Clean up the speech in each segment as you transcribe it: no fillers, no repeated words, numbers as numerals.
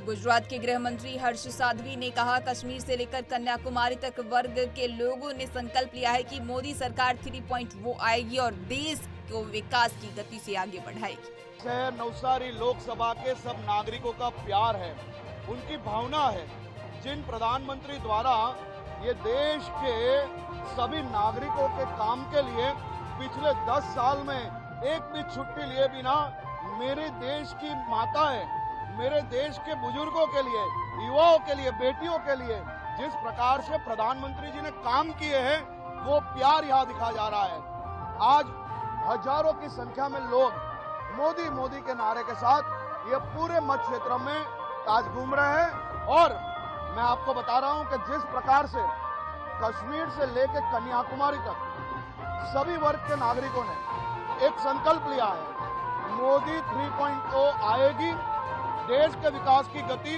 गुजरात के गृह मंत्री हर्ष साधवी ने कहा, कश्मीर से लेकर कन्याकुमारी तक वर्ग के लोगों ने संकल्प लिया है कि मोदी सरकार 3.0 आएगी और देश को विकास की गति से आगे बढ़ाएगी। नवसारी लोकसभा के सब नागरिकों का प्यार है, उनकी भावना है। जिन प्रधानमंत्री द्वारा ये देश के सभी नागरिकों के काम के लिए पिछले 10 साल में एक भी छुट्टी लिए बिना मेरे देश की माताएं, मेरे देश के बुजुर्गों के लिए, युवाओं के लिए, बेटियों के लिए जिस प्रकार से प्रधानमंत्री जी ने काम किए हैं, वो प्यार यहाँ दिखा जा रहा है। आज हजारों की संख्या में लोग मोदी मोदी के नारे के साथ ये पूरे मत क्षेत्र में आज घूम रहे हैं। और मैं आपको बता रहा हूं कि जिस प्रकार से कश्मीर से लेकर कन्याकुमारी तक सभी वर्ग के नागरिकों ने एक संकल्प लिया है, मोदी 3.0 आएगी, देश के विकास की गति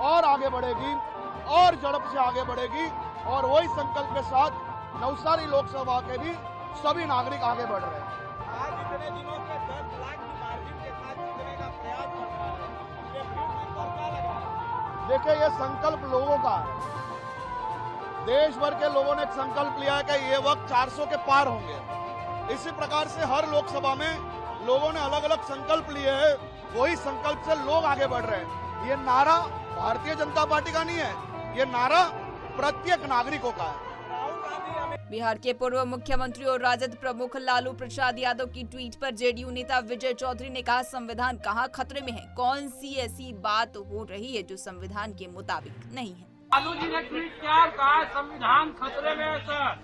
और आगे बढ़ेगी और झड़प से आगे बढ़ेगी। और वही संकल्प के साथ नवसारी लोकसभा के भी सभी नागरिक आगे बढ़ रहे हैं। आज इतने दिनों से 10 लाख की मार्जिन के साथ जीतने का प्रयास कर रहा है, ये फिर जीत क्या लगा? देखिए, ये संकल्प लोगों का है। देश भर के लोगों ने एक संकल्प लिया है कि ये वक्त 400 के पार होंगे। इसी प्रकार से हर लोकसभा में लोगों ने अलग अलग संकल्प लिए हैं, वही संकल्प से लोग आगे बढ़ रहे हैं। ये नारा भारतीय जनता पार्टी का नहीं है, ये नारा प्रत्येक नागरिकों का है। बिहार के पूर्व मुख्यमंत्री और राजद प्रमुख लालू प्रसाद यादव की ट्वीट पर जेडीयू नेता विजय चौधरी ने कहा, संविधान कहां खतरे में है? कौन सी ऐसी बात हो रही है जो संविधान के मुताबिक नहीं है? लालू जी ने ट्वीट क्या कहा, संविधान खतरे में है सर?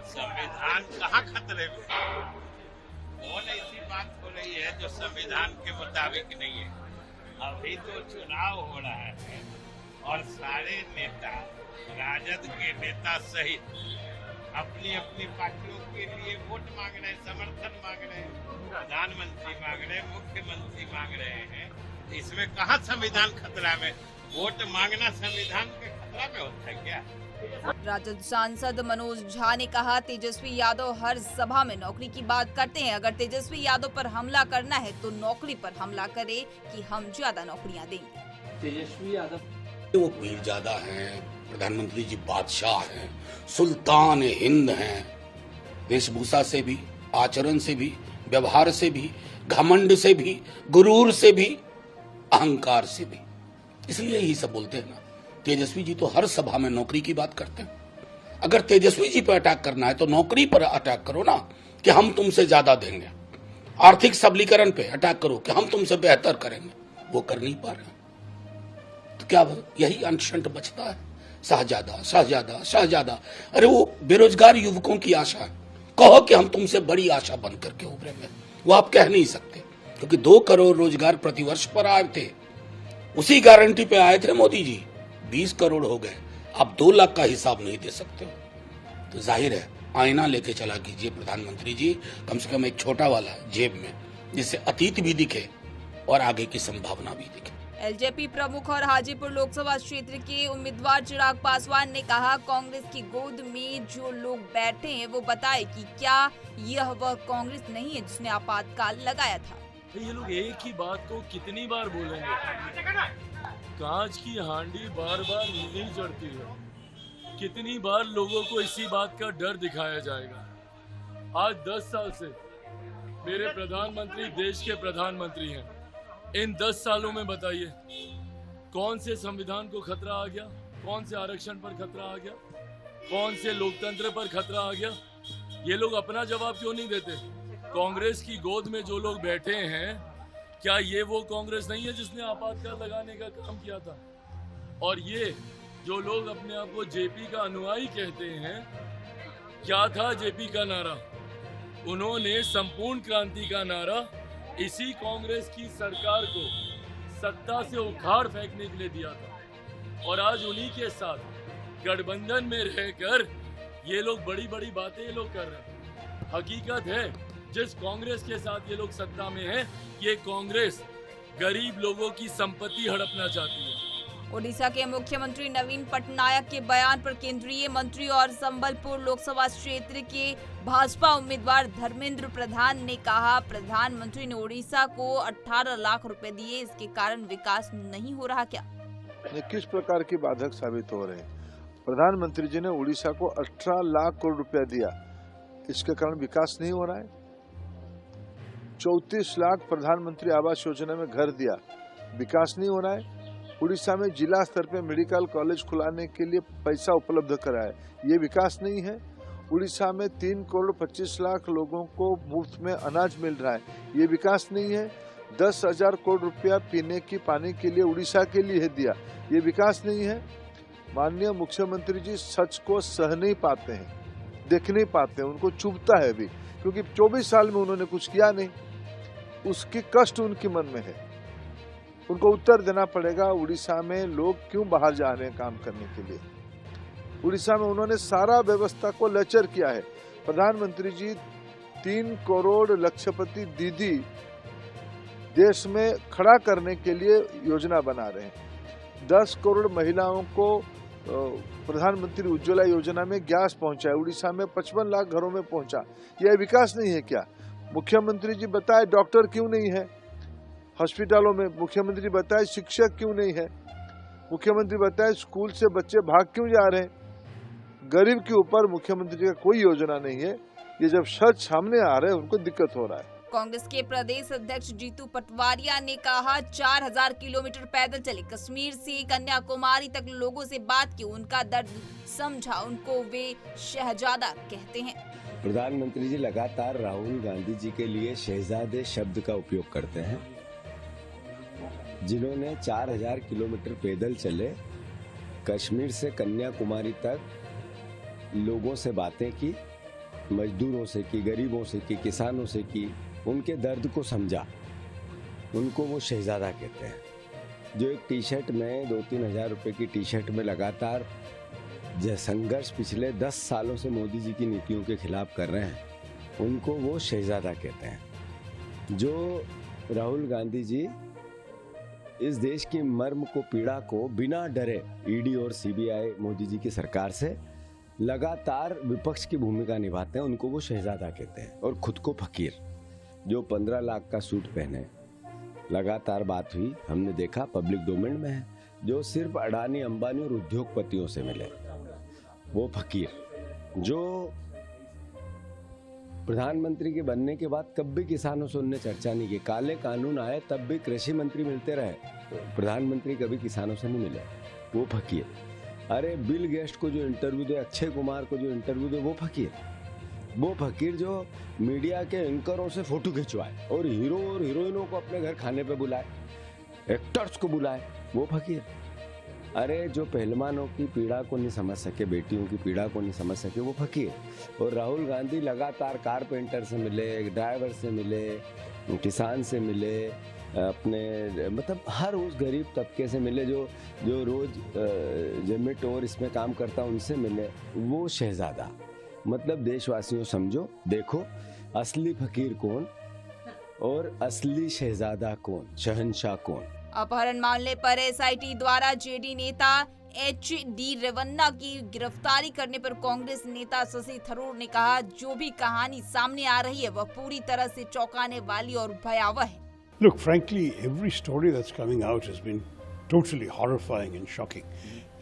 संविधान कहाँ खतरे में? कौन ऐसी बात हो रही है जो संविधान के मुताबिक नहीं है? अभी तो चुनाव हो रहा है और सारे नेता, राजद के नेता सहित अपनी अपनी पार्टियों के लिए वोट मांग रहे हैं, समर्थन मांग रहे हैं, प्रधानमंत्री मांग रहे हैं, मुख्यमंत्री मांग रहे हैं। इसमें कहाँ संविधान खतरा में? वोट मांगना संविधान के खतरा में होता है क्या? राजद सांसद मनोज झा ने कहा, तेजस्वी यादव हर सभा में नौकरी की बात करते हैं। अगर तेजस्वी यादव पर हमला करना है तो नौकरी पर हमला करे कि हम ज्यादा नौकरियां देंगे। तेजस्वी यादव वो पीरजादा हैं, प्रधानमंत्री जी बादशाह हैं, सुल्तान हिंद हैं। वेशभूषा से भी, आचरण से भी, व्यवहार से भी, घमंड से भी, गुरूर से भी, अहंकार से भी। इसलिए ही सब बोलते हैं ना, तेजस्वी जी तो हर सभा में नौकरी की बात करते हैं। अगर तेजस्वी जी पर अटैक करना है तो नौकरी पर अटैक करो ना, कि हम तुमसे ज्यादा देंगे। आर्थिक सबलीकरण पे अटैक करो कि हम तुमसे बेहतर करेंगे। वो कर नहीं पा रहे, तो क्या यही अनशंट बचता है? शाहजादा शाहजादा शाहजादा। अरे वो बेरोजगार युवकों की आशा है। कहो कि हम तुमसे बड़ी आशा बन करके उभरेंगे, वो आप कह नहीं सकते, क्योंकि 2 करोड़ रोजगार प्रतिवर्ष पर आए थे। उसी गारंटी पे आए थे मोदी जी। 20 करोड़ हो गए, आप 2 लाख का हिसाब नहीं दे सकते हो। तो जाहिर है, आईना लेके चला कीजिए प्रधानमंत्री जी, कम से कम एक छोटा वाला जेब में, जिससे अतीत भी दिखे और आगे की संभावना भी दिखे। एलजेपी प्रमुख और हाजीपुर लोकसभा क्षेत्र के उम्मीदवार चिराग पासवान ने कहा, कांग्रेस की गोद में जो लोग बैठे हैं वो बताए कि क्या यह वह कांग्रेस नहीं है जिसने आपातकाल लगाया था। ये लोग एक ही बात को कितनी बार बोलेंगे? कांच की हांडी बार बार नहीं चढ़ती है। कितनी बार लोगों को इसी बात का डर दिखाया जाएगा? आज 10 साल से मेरे प्रधानमंत्री देश के प्रधानमंत्री हैं। इन 10 सालों में बताइए, कौन से संविधान को खतरा आ गया? कौन से आरक्षण पर खतरा आ गया? कौन से लोकतंत्र पर खतरा आ गया? ये लोग अपना जवाब क्यों नहीं देते? कांग्रेस की गोद में जो लोग बैठे हैं, क्या ये वो कांग्रेस नहीं है जिसने आपातकाल लगाने का काम किया था? और ये जो लोग अपने आप को जेपी का अनुयायी कहते हैं, क्या था जेपी का नारा? उन्होंने संपूर्ण क्रांति का नारा इसी कांग्रेस की सरकार को सत्ता से उखाड़ फेंकने के लिए दिया था। और आज उन्हीं के साथ गठबंधन में रहकर ये लोग बड़ी बड़ी बातें ये लोग कर रहे हैं। हकीकत है, जिस कांग्रेस के साथ ये लोग सत्ता में है, ये कांग्रेस गरीब लोगों की संपत्ति हड़पना चाहती है। ओडिशा के मुख्यमंत्री नवीन पटनायक के बयान पर केंद्रीय मंत्री और संबलपुर लोकसभा क्षेत्र के भाजपा उम्मीदवार धर्मेंद्र प्रधान ने कहा, प्रधानमंत्री ने ओडिशा को 18 लाख रुपए दिए, इसके कारण विकास नहीं हो रहा क्या? ये किस प्रकार की बाधक साबित हो रहे हैं? प्रधानमंत्री जी ने उड़ीसा को 18 लाख करोड़ रुपया दिया, इसके कारण विकास नहीं हो रहा है। 34 लाख प्रधानमंत्री आवास योजना में घर दिया, विकास नहीं हो रहा है। उड़ीसा में जिला स्तर पे मेडिकल कॉलेज खुलाने के लिए पैसा उपलब्ध कराया, ये विकास नहीं है। उड़ीसा में 3 करोड़ 25 लाख लोगों को मुफ्त में अनाज मिल रहा है, ये विकास नहीं है। 10,000 करोड़ रुपया पीने की पानी के लिए उड़ीसा के लिए दिया, ये विकास नहीं है। माननीय मुख्यमंत्री जी सच को सह नहीं पाते हैं, देख नहीं पाते हैं, उनको चुभता है अभी, क्योंकि 24 साल में उन्होंने कुछ किया नहीं, उसकी कष्ट उनके मन में है। उनको उत्तर देना पड़ेगा, उड़ीसा में लोग क्यों बाहर जा रहे हैं काम करने के लिए। उड़ीसा में उन्होंने सारा व्यवस्था को लचर किया है। प्रधानमंत्री जी 3 करोड़ लक्षपति दीदी देश में खड़ा करने के लिए योजना बना रहे हैं। 10 करोड़ महिलाओं को प्रधानमंत्री उज्ज्वला योजना में गैस पहुंचा है, उड़ीसा में 55 लाख घरों में पहुंचा। यह विकास नहीं है क्या? मुख्यमंत्री जी बताए डॉक्टर क्यों नहीं है हॉस्पिटलों में, मुख्यमंत्री बताए शिक्षक क्यों नहीं है, मुख्यमंत्री बताए स्कूल से बच्चे भाग क्यों जा रहे हैं। गरीब के ऊपर मुख्यमंत्री का कोई योजना नहीं है। ये जब सच सामने आ रहे हैं उनको दिक्कत हो रहा है। कांग्रेस के प्रदेश अध्यक्ष जीतू पटवारिया ने कहा, 4000 किलोमीटर पैदल चले, कश्मीर से कन्याकुमारी तक लोगों से बात की, उनका दर्द समझा, उनको वे शहजादा कहते हैं। प्रधानमंत्री जी लगातार राहुल गांधी जी के लिए शहजादे शब्द का उपयोग करते हैं, जिन्होंने 4000 किलोमीटर पैदल चले, कश्मीर से कन्याकुमारी तक लोगों से बातें की, मजदूरों से की, गरीबों से की, किसानों से की, उनके दर्द को समझा, उनको वो शहजादा कहते हैं। जो एक टी शर्ट में 2-3 हजार रुपए की टी शर्ट में लगातार संघर्ष पिछले 10 सालों से मोदी जी की नीतियों के खिलाफ कर रहे हैं, उनको वो शहजादा कहते हैं। जो राहुल गांधी जी इस देश की मर्म को, पीड़ा को बिना डरे ईडी और सीबीआई मोदी जी की सरकार से लगातार विपक्ष की भूमिका निभाते हैं, उनको वो शहजादा कहते हैं। और खुद को फकीर, जो 15 लाख का सूट पहने, लगातार बात हुई, हमने देखा पब्लिक डोमेन में है, जो सिर्फ अडानी, अंबानी और उद्योगपतियों से मिले, वो फकीर। जो प्रधानमंत्री के बनने के बाद कभी किसानों से उनने चर्चा नहीं की, काले कानून आए तब भी कृषि मंत्री मिलते रहे, प्रधानमंत्री कभी किसानों से नहीं मिले, वो फकीर। अरे बिल गेट्स को जो इंटरव्यू दे, अक्षय कुमार को जो इंटरव्यू दे, वो फकीर। वो फकीर जो मीडिया के एंकरों से फोटो खिंचवाए और हीरो और हीरोइनों को अपने घर खाने पे बुलाए, एक्टर्स को बुलाए, वो फकीर। अरे जो पहलवानों की पीड़ा को नहीं समझ सके, बेटियों की पीड़ा को नहीं समझ सके, वो फकीर। और राहुल गांधी लगातार कारपेंटर से मिले, ड्राइवर से मिले, किसान से मिले, अपने मतलब हर उस गरीब तबके से मिले जो रोज जोमेटो और इसमें काम करता, उनसे मिले, वो शहजादा। मतलब देशवासियों समझो, देखो असली फकीर कौन और असली शहजादा कौन, शहंशाह कौन। अपहरण मामले पर एसआईटी द्वारा जेडी नेता एच.डी. रेवन्ना की गिरफ्तारी करने पर कांग्रेस नेता शशि थरूर ने कहा, जो भी कहानी सामने आ रही है वह पूरी तरह से चौंकाने वाली और भयावह है। Look, frankly, every story that's coming out has been totally horrifying and shocking.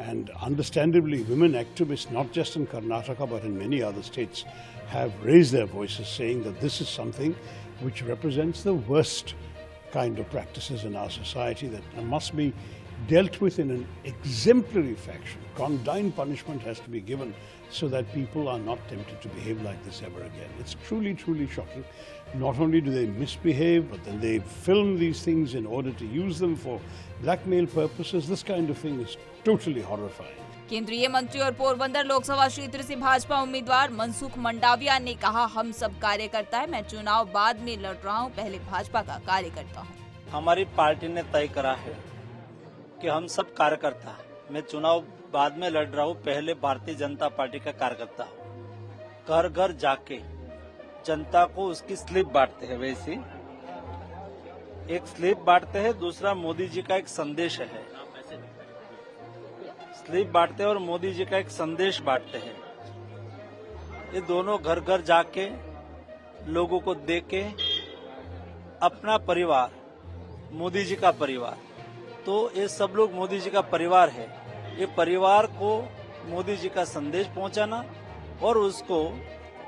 And understandably, women activists, not just in Karnataka but in many other states, have raised their voices saying that this is something which represents the worst kind of practices in our society that must be dealt with in an exemplary fashion. Condign punishment has to be given so that people are not tempted to behave like this ever again. It's truly, truly shocking. Not only do they misbehave, but then they film these things in order to use them for blackmail purposes. This kind of thing is totally horrifying. केंद्रीय मंत्री और पोरबंदर लोकसभा क्षेत्र से भाजपा उम्मीदवार मनसुख मंडाविया ने कहा, हम सब कार्यकर्ता है, मैं चुनाव बाद में लड़ रहा हूं, पहले भाजपा का कार्यकर्ता हूं। हमारी पार्टी ने तय करा है कि हम सब कार्यकर्ता हैं, मैं चुनाव बाद में लड़ रहा हूं, पहले भारतीय जनता पार्टी का कार्यकर्ता हूं। घर घर जाके जनता को उसकी स्लिप बांटते हैं, वैसे एक स्लिप बांटते हैं, दूसरा मोदी जी का एक संदेश है स्लिप बांटते हैं और मोदी जी का एक संदेश बांटते हैं। ये दोनों घर घर जाके लोगों को देके अपना परिवार, मोदी जी का परिवार, तो ये सब लोग मोदी जी का परिवार है। ये परिवार को मोदी जी का संदेश पहुंचाना और उसको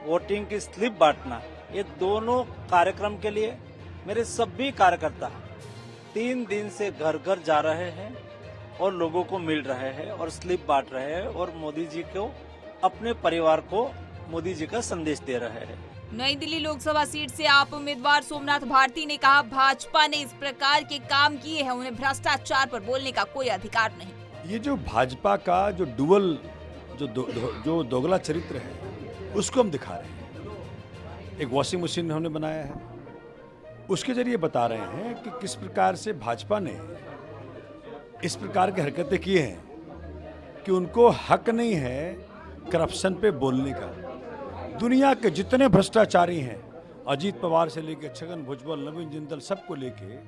वोटिंग की स्लिप बांटना, ये दोनों कार्यक्रम के लिए मेरे सभी कार्यकर्ता 3 दिन से घर घर जा रहे हैं और लोगों को मिल रहे हैं और स्लिप बांट रहे हैं और मोदी जी को, अपने परिवार को मोदी जी का संदेश दे रहे हैं। नई दिल्ली लोकसभा सीट से आप उम्मीदवार सोमनाथ भारती ने कहा, भाजपा ने इस प्रकार के काम किए हैं, उन्हें भ्रष्टाचार पर बोलने का कोई अधिकार नहीं। ये जो भाजपा का जो डुअल जो दोगला चरित्र है उसको हम दिखा रहे हैं। एक वॉशिंग मशीन हमने बनाया है, उसके जरिए बता रहे हैं कि किस प्रकार से भाजपा ने इस प्रकार की हरकतें की हैं कि उनको हक नहीं है करप्शन पे बोलने का। दुनिया के जितने भ्रष्टाचारी हैं, अजीत पवार से लेके छगन भुजबल, नवीन जिंदल, सबको लेके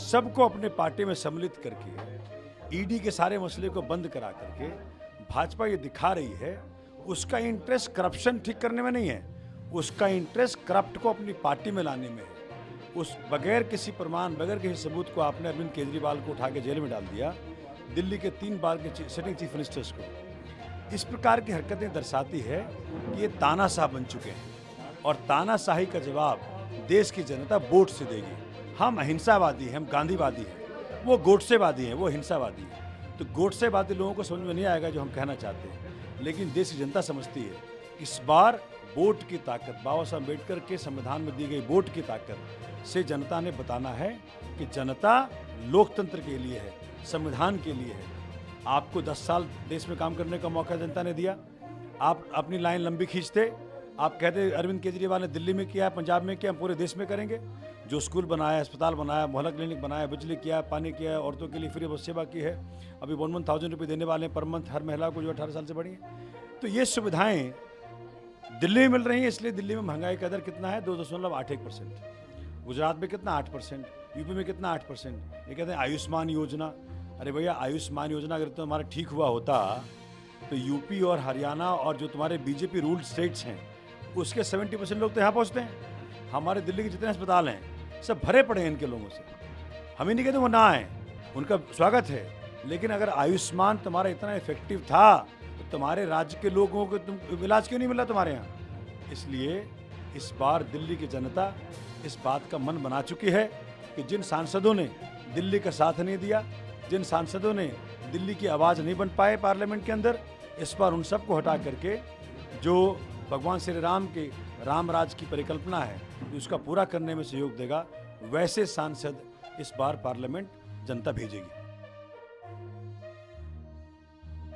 सबको अपने पार्टी में सम्मिलित करके ईडी के सारे मसले को बंद करा करके भाजपा ये दिखा रही है उसका इंटरेस्ट करप्शन ठीक करने में नहीं है, उसका इंटरेस्ट करप्ट को अपनी पार्टी में लाने में है। उस बगैर किसी प्रमाण, बगैर किसी सबूत को आपने अरविंद केजरीवाल को उठा के जेल में डाल दिया, दिल्ली के 3 बार के सिटिंग चीफ मिनिस्टर्स को। इस प्रकार की हरकतें दर्शाती है कि ये तानाशाह बन चुके हैं और तानाशाही का जवाब देश की जनता वोट से देगी। हम अहिंसावादी हैं, हम गांधीवादी हैं, वो गोडसेवादी हैं, वो हिंसावादी हैं। तो गोडसेवादी लोगों को समझ में नहीं आएगा जो हम कहना चाहते हैं, लेकिन देश की जनता समझती है। इस बार वोट की ताकत, बाबा साहब अम्बेडकर के संविधान में दी गई वोट की ताकत से जनता ने बताना है कि जनता लोकतंत्र के लिए है, संविधान के लिए है। आपको 10 साल देश में काम करने का मौका जनता ने दिया, आप अपनी लाइन लंबी खींचते, आप कहते अरविंद केजरीवाल ने दिल्ली में किया, पंजाब में किया, हम पूरे देश में करेंगे। जो स्कूल बनाया, अस्पताल बनाया, मोहल्ला क्लिनिक बनाया, बिजली किया, पानी किया, औरतों के लिए फ्री बस सेवा की है, अभी 11,000 रुपये देने वाले हैं पर मंथ हर महिला को जो 18 साल से बढ़ी है। तो ये सुविधाएं दिल्ली में मिल रही हैं, इसलिए दिल्ली में महंगाई का दर कितना है? 2.81%। गुजरात में कितना? 8%। यूपी में कितना? 8%। ये कहते हैं आयुष्मान योजना। अरे भैया, आयुष्मान योजना अगर तो हमारा ठीक हुआ होता तो यूपी और हरियाणा और जो तुम्हारे बीजेपी रूल्ड स्टेट्स हैं उसके 70% लोग तो यहाँ पहुँचते हैं। हमारे दिल्ली के जितने अस्पताल हैं सब भरे पड़े हैं इनके लोगों से। हम ही नहीं कहते वो ना आए, उनका स्वागत है, लेकिन अगर आयुष्मान तुम्हारा इतना इफेक्टिव था तो तुम्हारे राज्य के लोगों को तुम इलाज क्यों नहीं मिला तुम्हारे यहाँ? इसलिए इस बार दिल्ली की जनता इस बात का मन बना चुकी है कि जिन सांसदों ने दिल्ली का साथ नहीं दिया, जिन सांसदों ने दिल्ली की आवाज़ नहीं बन पाए पार्लियामेंट के अंदर, इस बार उन सबको हटा करके जो भगवान श्री राम के राम राज की परिकल्पना है उसका पूरा करने में सहयोग देगा, वैसे सांसद इस बार पार्लियामेंट जनता भेजेगी।